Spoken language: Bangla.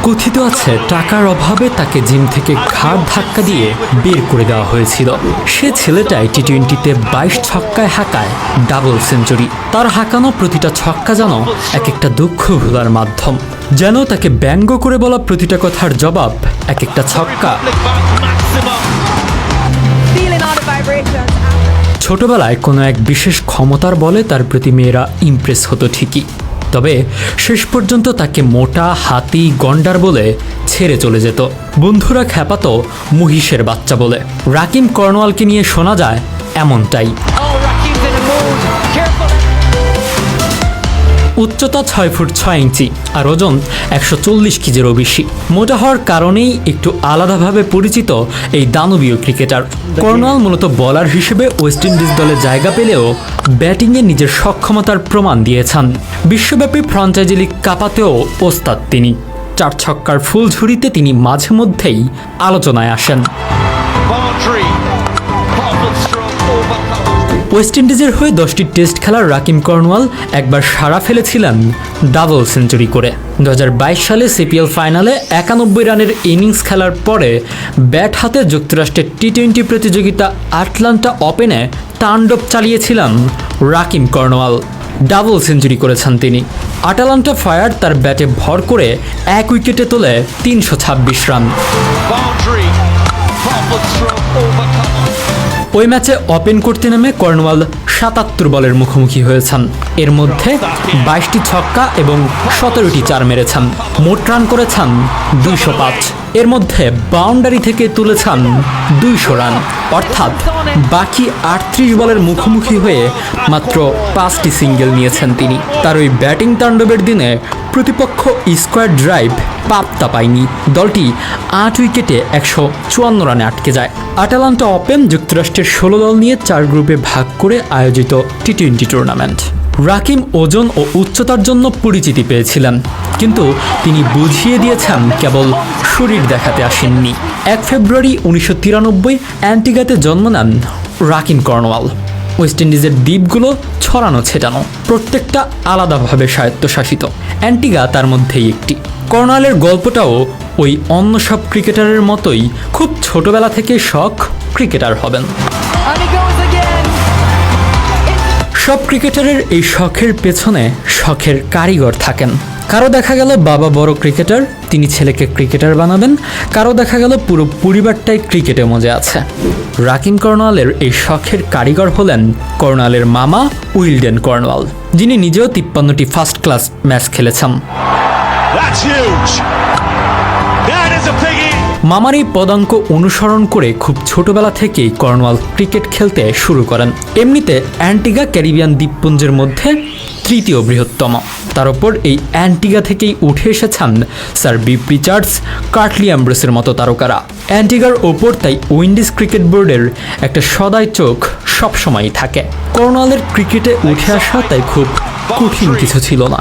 কথিত আছে টাকার অভাবে তাকে জিম থেকে ঘাড় ধাক্কা দিয়ে বের করে দেওয়া হয়েছিল। সে ছেলেটাই টি-20তে 22 ছক্কায় হাঁকায় ডাবল সেঞ্চুরি। তার হাঁকানো প্রতিটা ছক্কা যেন এক একটা দুঃখ ভোলার মাধ্যম, যেন তাকে ব্যঙ্গ করে বলা প্রতিটা কথার জবাব এক একটা ছক্কা। ছোটবেলায় কোনো এক বিশেষ ক্ষমতার বলে তার প্রতি মেয়েরা ইমপ্রেস হতো ঠিকই, তবে শেষ পর্যন্ত তাকে মোটা, হাতি, গন্ডার বলে ছেড়ে চলে যেত। বন্ধুরা খ্যাপাতো মহিষের বাচ্চা বলে। রাকিম কর্নওয়ালকে নিয়ে শোনা যায় এমনটাই। উচ্চতা 6 ফুট 6 ইঞ্চি আর ওজন 140 কেজিরও বেশি। মোটা হওয়ার কারণেই একটু আলাদাভাবে পরিচিত এই দানবীয় ক্রিকেটার। কর্নওয়াল মূলত বোলার হিসেবে ওয়েস্ট ইন্ডিজ দলে জায়গা পেলেও ব্যাটিংয়ে নিজের সক্ষমতার প্রমাণ দিয়েছেন। বিশ্বব্যাপী ফ্র্যাঞ্চাইজি লিগ কাঁপাতেও ওস্তাদ তিনি। 4 ছক্কার ফুল ঝুড়িতে তিনি মাঝে মধ্যেই আলোচনায় আসেন। ওয়েস্ট ইন্ডিজের হয়ে 10টি টেস্ট খেলার রাকিম কর্নওয়াল একবার সাড়া ফেলেছিলেন ডাবল সেঞ্চুরি করে। 2022 সালে সিপিএল ফাইনালে 91 রানের ইনিংস খেলার পরে ব্যাট হাতে যুক্তরাষ্ট্রের টি-20 প্রতিযোগিতা আটলান্টা ওপেনে তাণ্ডব চালিয়েছিলেন রাকিম কর্নওয়াল। ডাবল সেঞ্চুরি করেছেন তিনি। আটালান্টা ফায়ার তার ব্যাটে ভর করে 1 উইকেটে তোলে 326 রান। ওই ম্যাচে ওপেন করতে নেমে কর্নওয়াল 77 বলের মুখোমুখি হয়েছেন। এর মধ্যে 22টি ছক্কা এবং 17টি চার মেরেছেন। মোট রান করেছেন 205। এর মধ্যে বাউন্ডারি থেকে তুলেছেন 200 রান, অর্থাৎ বাকি 38 বলের মুখোমুখি হয়ে মাত্র 5টি সিঙ্গেল নিয়েছেন তিনি। তার ওই ব্যাটিং তাণ্ডবের দিনে প্রতিপক্ষ স্কোয়ার ড্রাইভ পাত্তা পায়নি। দলটি 8 উইকেটে 154 রানে আটকে যায়। আটালান্টা ওপেন যুক্তরাষ্ট্রের 16 দল নিয়ে 4 গ্রুপে ভাগ করে আয়োজিত টি-20 টুর্নামেন্ট। রাকিম ওজন ও উচ্চতার জন্য পরিচিতি পেয়েছিলেন, কিন্তু তিনি বুঝিয়ে দিয়েছেন কেবল শরীর দেখাতে আসেননি। 1 ফেব্রুয়ারি 1993 অ্যান্টিগাতে জন্ম নেন রাকিম কর্নওয়াল। ওয়েস্ট ইন্ডিজের দ্বীপগুলো ছড়ানো ছেটানো, প্রত্যেকটা আলাদাভাবে স্বায়ত্তশাসিত। অ্যান্টিগা তার মধ্যেই একটি। কর্নওয়ালের গল্পটাও ওই অন্য সব ক্রিকেটারের মতোই, খুব ছোটবেলা থেকে শখ ক্রিকেটার হবেন। সব ক্রিকেটারের এই শখের পেছনে শখের কারিগর থাকেন। কারো দেখা গেল বাবা বড় ক্রিকেটার, তিনি ছেলেকে ক্রিকেটার বানাবেন। কারো দেখা গেল পুরো পরিবারটাই ক্রিকেটে মজে আছে। রাকিম কর্নওয়ালের এই শখের কারিগর হলেন কর্নওয়ালের মামা উইলডেন কর্নওয়াল, যিনি নিজেও 53টি ফার্স্ট ক্লাস ম্যাচ খেলেছেন। মামার এই পদাঙ্ক অনুসরণ করে খুব ছোটবেলা থেকেই কর্নওয়াল ক্রিকেট খেলতে শুরু করেন। এমনিতে অ্যান্টিগা ক্যারিবিয়ান দ্বীপপুঞ্জের মধ্যে 3য় বৃহত্তম। তার উপর এই অ্যান্টিগা থেকেই উঠে এসেছেন স্যার বিপ রিচার্ডস, কার্টলি অ্যাম্ব্রোসের মতো তারকারা। অ্যান্টিগার ওপর তাই উইন্ডিজ ক্রিকেট বোর্ডের একটা সদাই চোখ সবসময়ই থাকে। কর্নওয়ালের ক্রিকেটে উঠে আসা তাই খুব কঠিন কিছু ছিল না।